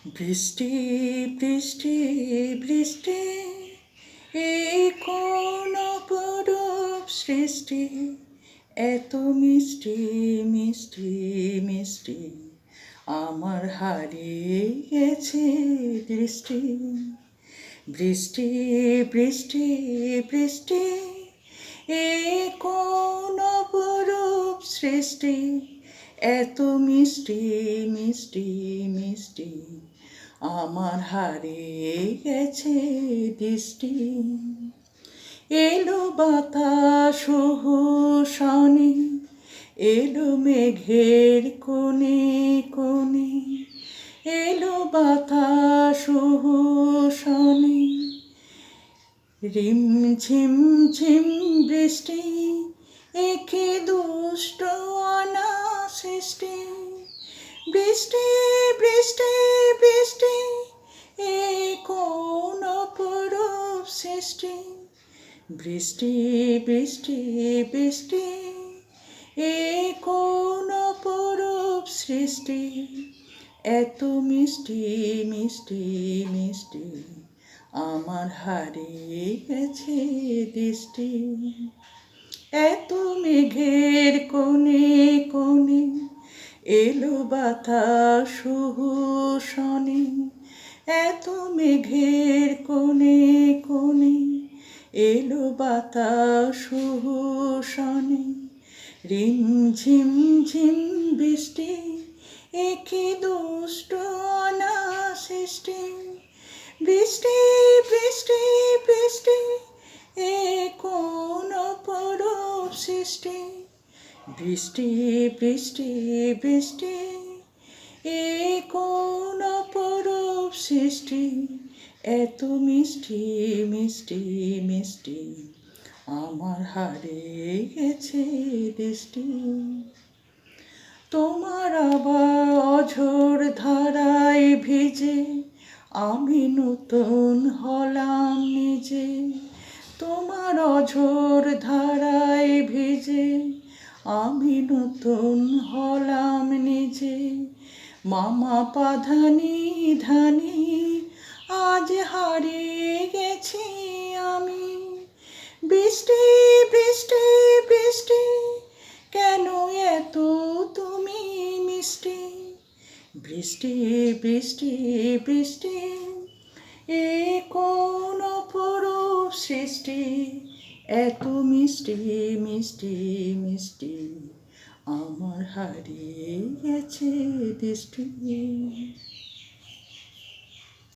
বৃষ্টি বৃষ্টি বৃষ্টি এই কোন অপরূপ সৃষ্টি, এত মিষ্টি মিষ্টি মিষ্টি, আমার হারিয়ে গেছে দৃষ্টি। বৃষ্টি বৃষ্টি বৃষ্টি এই কোন অপরূপ সৃষ্টি, এত মিষ্টি মিষ্টি মিষ্টি, আমার হারিয়ে গেছে দৃষ্টি। এলো বাতাস শনি, এলো মেঘের কোণে কোণে, এলো বাতাস শনি, রিম ঝিম ঝিম বৃষ্টি, একে দুষ্ট অনা সৃষ্টি। বৃষ্টি বৃষ্টি বৃষ্টি এই কোন অপরূপ সৃষ্টি। বৃষ্টি বৃষ্টি বৃষ্টি এই কোন অপরূপ সৃষ্টি, এত মিষ্টি মিষ্টি মিষ্টি, আমার হারিয়ে গেছে দৃষ্টি। এত মেঘের কোণে কোণে, এলো বাতাস শনি, এত মেঘের কোণে কোণে, এলো বাতাস শনি, রিম ঝিম ঝিম বৃষ্টি, একে দুষ্ট অনা সৃষ্টি। বৃষ্টি বৃষ্টি বৃষ্টি এই কোন অপরূপ সৃষ্টি। বৃষ্টি বৃষ্টি বৃষ্টি এই কোন অপরূপ সৃষ্টি, এত মিষ্টি মিষ্টি মিষ্টি, আমার হারিয়ে গেছে দৃষ্টি। তোমার আবার অঝোর ধারায় ভিজে আমি নতুন হলাম নিজে। তোমার অঝোর ধারায় ভিজে আমি নতুন হলাম নিজে। মামা পাধানি ধানি আজ হারিয়ে গেছি আমি। বৃষ্টি বৃষ্টি বৃষ্টি কেন এত তুমি মিষ্টি। বৃষ্টি বৃষ্টি বৃষ্টি এই কোন অপরূপ সৃষ্টি, এত মিষ্টি মিষ্টি মিষ্টি, আমার হারিয়ে গেছে দৃষ্টি।